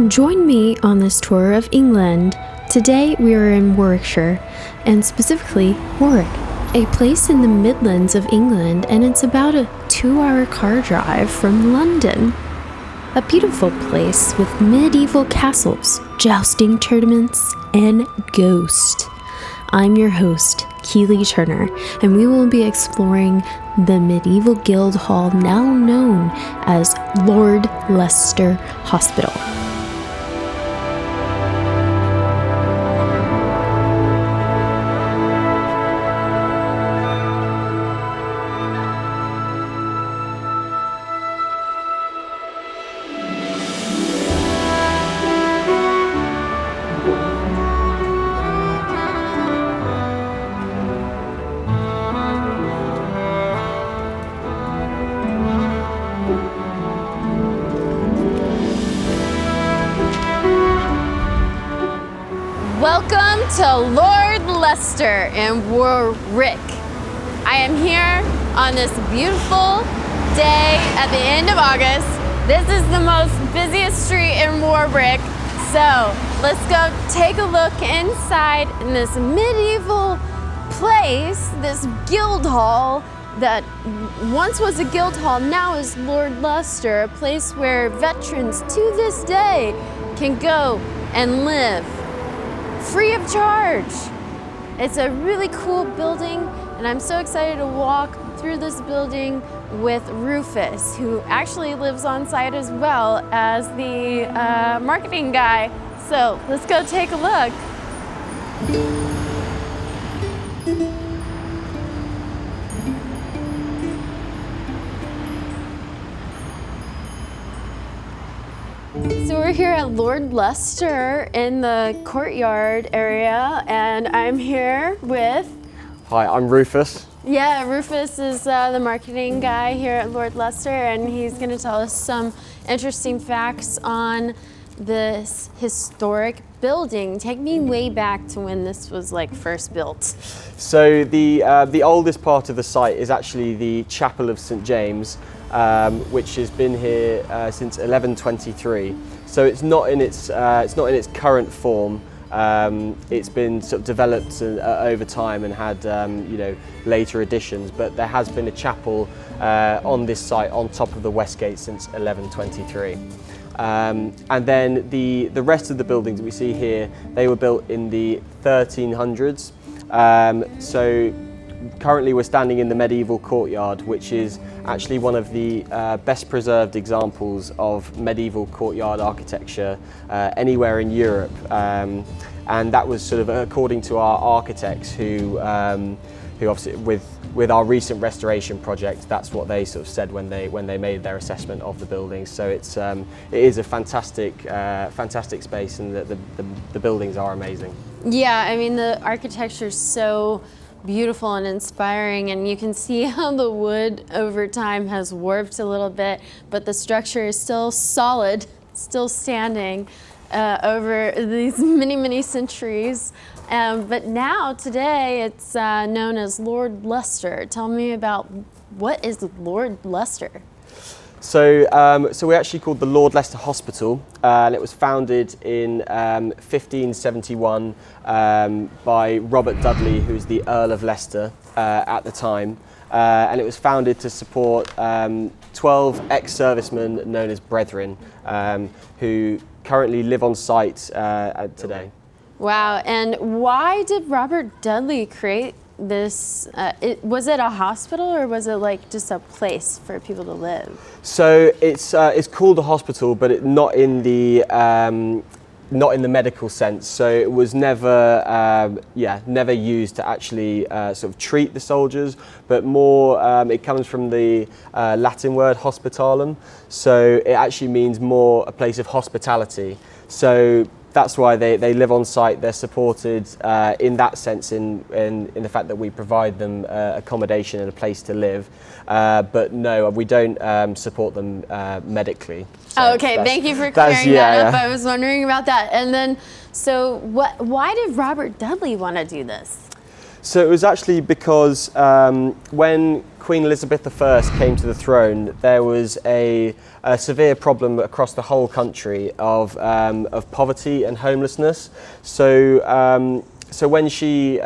Join me on this tour of England. Today we are in Warwickshire, and specifically Warwick, a place in the Midlands of England, and it's about a 2-hour car drive from London. A beautiful place with medieval castles, jousting tournaments, and ghosts. I'm your host, Keeley Turner, and we will be exploring the medieval guildhall now known as Lord Leycester Hospital. Welcome to Lord Leycester in Warwick. I am here on this beautiful day at the end of August. This is the most busiest street in Warwick. So let's go take a look inside in this medieval place, this guildhall that once was a guildhall, now is Lord Leycester, a place where veterans to this day can go and live free of charge. It's a really cool building, and I'm so excited to walk through this building with Rufus, who actually lives on site as well as the marketing guy. So let's go take a look. So we're here at Lord Leycester in the courtyard area, and I'm here with... Hi, I'm Rufus. Yeah, Rufus is the marketing guy here at Lord Leycester, and he's going to tell us some interesting facts on this historic building. Take me way back to when this was like first built. So the oldest part of the site is actually the Chapel of St James, which has been here since 1123. So it's not in its current form. It's been sort of developed over time and had later additions, but there has been a chapel on this site on top of the west gate since 1123. And then the rest of the buildings that we see here, they were built in the 1300s. So currently we're standing in the medieval courtyard, which is actually one of the best preserved examples of medieval courtyard architecture anywhere in Europe. And that was sort of according to our architects who obviously with our recent restoration project, that's what they sort of said when they made their assessment of the building. So it is a fantastic space, and the buildings are amazing. Yeah, I mean the architecture is so beautiful and inspiring, and you can see how the wood over time has warped a little bit, but the structure is still solid, still standing over these many centuries. But now, today, it's known as Lord Leycester. Tell me about what is Lord Leycester? So we're actually called the Lord Leycester Hospital, and it was founded in 1571 by Robert Dudley, who's the Earl of Leicester at the time. And it was founded to support 12 ex-servicemen known as Brethren, who currently live on site today. Wow, and why did Robert Dudley create this? Was it a hospital, or was it like just a place for people to live? So it's called a hospital, but not in the medical sense. So it was never used to actually sort of treat the soldiers, but more it comes from the Latin word hospitalum. So it actually means more a place of hospitality. So that's why they live on site. They're supported in that sense in the fact that we provide them accommodation and a place to live. But no, we don't support them medically. So okay, thank you for clearing that up. I was wondering about that. And then, so why did Robert Dudley want to do this? So it was actually because when Queen Elizabeth I came to the throne, there was a severe problem across the whole country of poverty and homelessness. So when she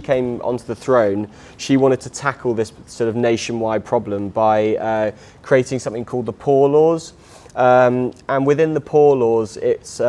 came onto the throne, she wanted to tackle this sort of nationwide problem by creating something called the Poor Laws. And within the Poor Laws, it's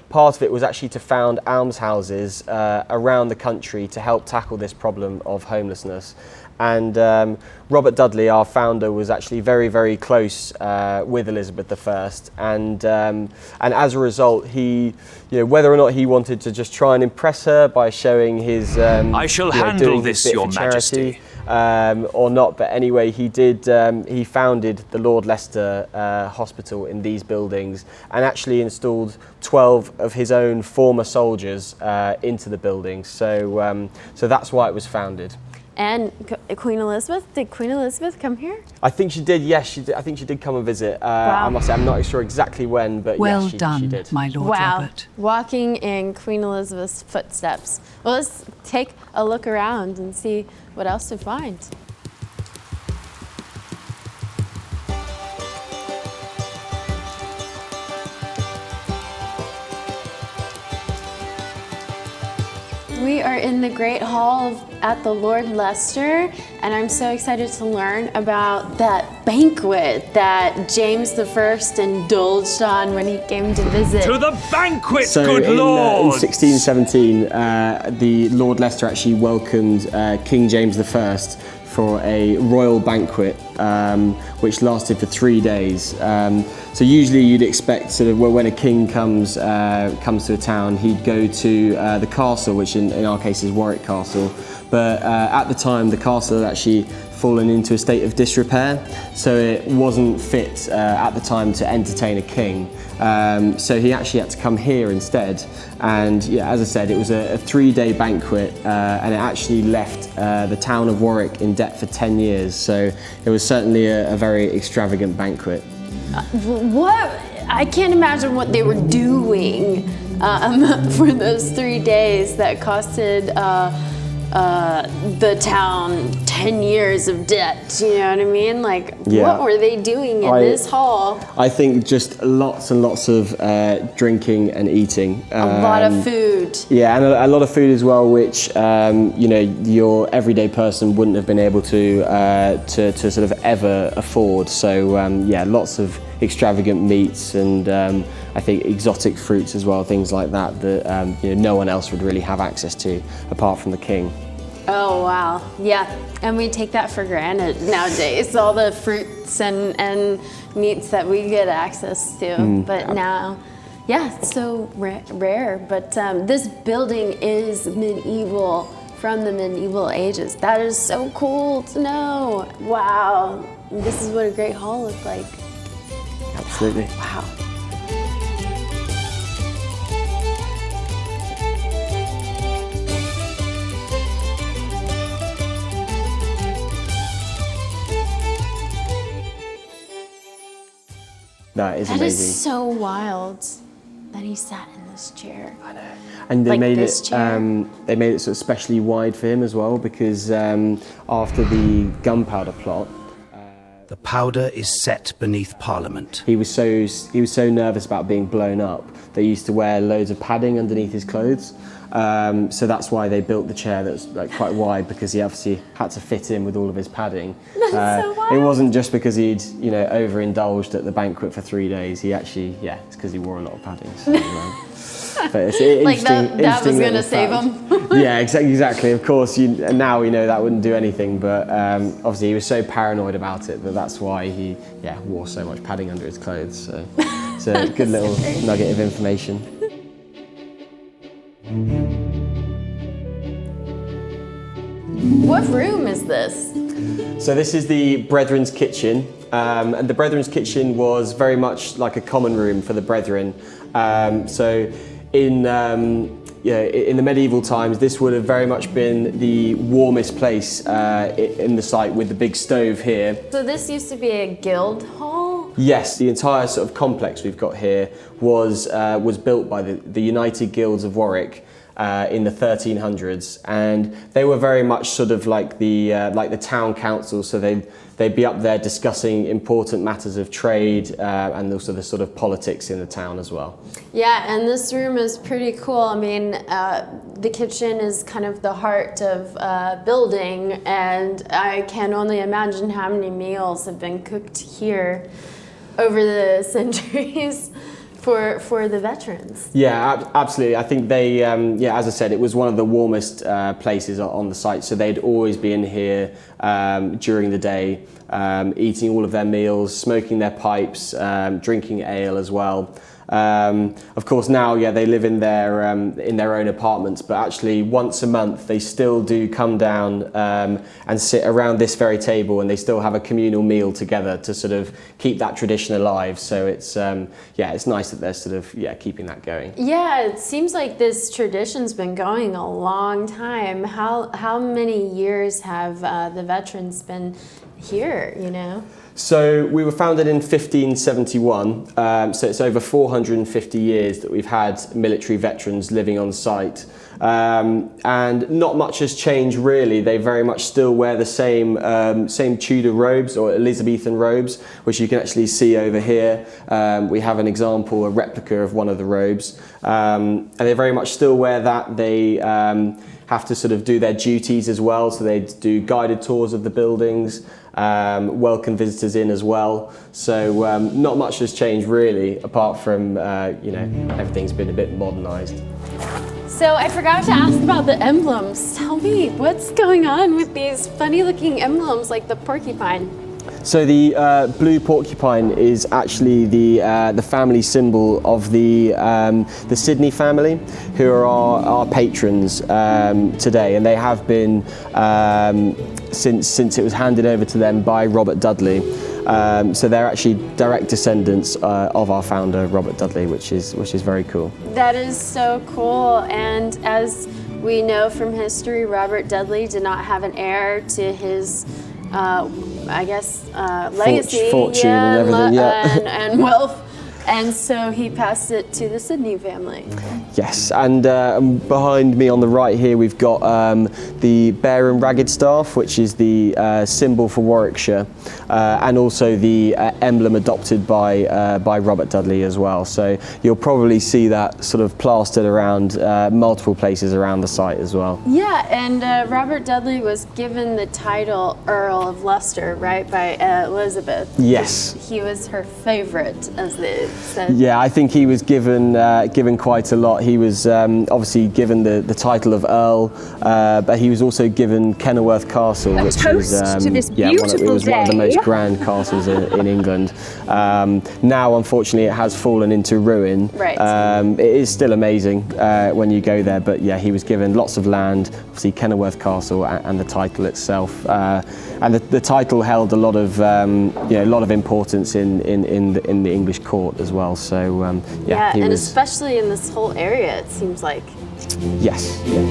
part of it was actually to found almshouses around the country to help tackle this problem of homelessness. And Robert Dudley, our founder, was actually very, very close with Elizabeth I, and as a result, he, whether or not he wanted to just try and impress her by showing his, I shall handle this, Your charity, Majesty, or not. But anyway, he did. He founded the Lord Leycester Hospital in these buildings, and actually installed 12 of his own former soldiers into the buildings. So that's why it was founded. And Queen Elizabeth, did Queen Elizabeth come here? I think she did, yes, she did. I think she did come and visit. Wow. I must say, I'm not sure exactly when, but well yes, she done, did. my Lord Wow, Robert. walking in Queen Elizabeth's footsteps. Well, let's take a look around and see what else we find. We are in the Great Hall at the Lord Leicester, and I'm so excited to learn about that banquet that James I indulged on when he came to visit. to the banquet, So good in lord! 1617, the Lord Leicester actually welcomed King James I for a royal banquet, which lasted for 3 days. So usually you'd expect sort of when a king comes to a town, he'd go to the castle, which in our case is Warwick Castle. But at the time, the castle had actually fallen into a state of disrepair, so it wasn't fit at the time to entertain a king. So he actually had to come here instead. And yeah, as I said, it was a 3-day banquet, and it actually left the town of Warwick in debt for 10 years. So it was certainly a very extravagant banquet. What? I can't imagine what they were doing for those 3 days that costed the town 10 years of debt. You know what I mean? Like, Yeah. what were they doing in this hall? I think just lots and lots of drinking and eating. A lot of food. Yeah, and a lot of food as well, which your everyday person wouldn't have been able to sort of ever afford. So yeah, lots of extravagant meats and I think exotic fruits as well, things like that no one else would really have access to apart from the king. Oh wow, yeah, and we take that for granted nowadays. All the fruits and meats that we get access to, but now. Yeah, it's so rare, but this building is medieval, from the medieval ages. That is so cool to know. Wow, this is what a great hall looked like. Absolutely. Wow. That is That amazing. is so wild that he sat in this chair. I know. And they Like made this it. chair? They made it sort of specially wide for him as well, because after the gunpowder plot, The powder is set beneath Parliament. he was so nervous about being blown up that he used to wear loads of padding underneath his clothes. So that's why they built the chair that's like quite wide, because he obviously had to fit in with all of his padding. That's so wild. It wasn't just because he'd overindulged at the banquet for 3 days. He actually, it's because he wore a lot of padding. So, but it's Like interesting. that was interesting gonna little save fact. him. Yeah, exactly. Of course, and now we know that wouldn't do anything. But obviously, he was so paranoid about it that's why he wore so much padding under his clothes. So it's a good little nugget of information. What room is this? So this is the Brethren's kitchen, and the Brethren's kitchen was very much like a common room for the Brethren. So in the medieval times, this would have very much been the warmest place in the site, with the big stove here. So this used to be a guild hall? Yes, the entire sort of complex we've got here was built by the United Guilds of Warwick. in the 1300s, and they were very much sort of like the town council. So they'd be up there discussing important matters of trade and also the sort of politics in the town as well. Yeah, and this room is pretty cool. I mean, the kitchen is kind of the heart of building, and I can only imagine how many meals have been cooked here over the centuries for the veterans. Yeah, absolutely. I think they, as I said, it was one of the warmest places on the site, so they'd always be in here during the day, eating all of their meals, smoking their pipes, drinking ale as well. Of course, now, they live in their own apartments, but actually once a month they still do come down and sit around this very table, and they still have a communal meal together to sort of keep that tradition alive. So it's it's nice that they're sort of keeping that going. Yeah, it seems like this tradition's been going a long time. How many years have the veterans been here? So we were founded in 1571, so it's over 450 years that we've had military veterans living on site. And not much has changed really. They very much still wear the same Tudor robes or Elizabethan robes, which you can actually see over here. We have an example, a replica of one of the robes. And they very much still wear that. They have to sort of do their duties as well, so they do guided tours of the buildings, welcome visitors in as well. So not much has changed really, apart from everything's been a bit modernised. So I forgot to ask about the emblems. Tell me, what's going on with these funny looking emblems like the porcupine? So the blue porcupine is actually the family symbol of the Sidney family, who are our patrons today, and they have been since it was handed over to them by Robert Dudley. So they're actually direct descendants of our founder, Robert Dudley, which is very cool. That is so cool. And as we know from history, Robert Dudley did not have an heir to his legacy, fortune and everything, and wealth, and so he passed it to the Sidney family. Yes, and behind me on the right here we've got the bear and ragged staff, which is the symbol for Warwickshire, and also the emblem adopted by Robert Dudley as well. So you'll probably see that sort of plastered around multiple places around the site as well. Yeah, and Robert Dudley was given the title Earl of Leicester, right, by Elizabeth. Yes. He was her favorite, as they said. Yeah, I think he was given quite a lot. He was obviously given the title of Earl, but he was also given Kenilworth Castle, which is one of the most grand castles in England. Now, unfortunately, it has fallen into ruin. Right. It is still amazing when you go there, but yeah, he was given lots of land, obviously Kenilworth Castle, and the title itself. And the title held a lot of importance in the English court as well. So and especially in this whole area, it seems like. Yes. Yeah.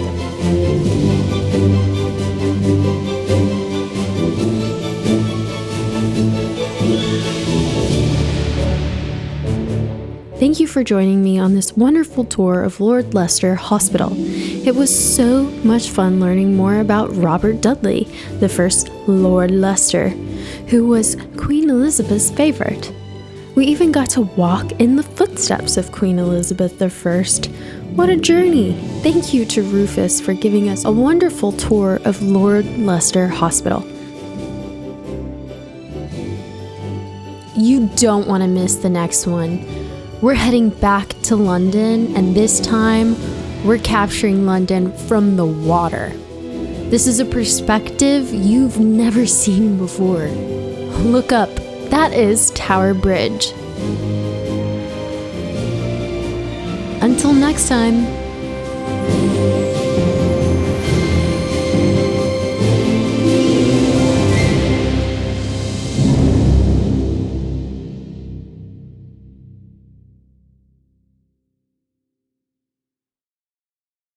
Thank you for joining me on this wonderful tour of Lord Leycester Hospital. It was so much fun learning more about Robert Dudley, the first Lord Leicester, who was Queen Elizabeth's favorite. We even got to walk in the footsteps of Queen Elizabeth I. What a journey! Thank you to Rufus for giving us a wonderful tour of Lord Leycester Hospital. You don't want to miss the next one. We're heading back to London, and this time, we're capturing London from the water. This is a perspective you've never seen before. Look up, that is Tower Bridge. Until next time.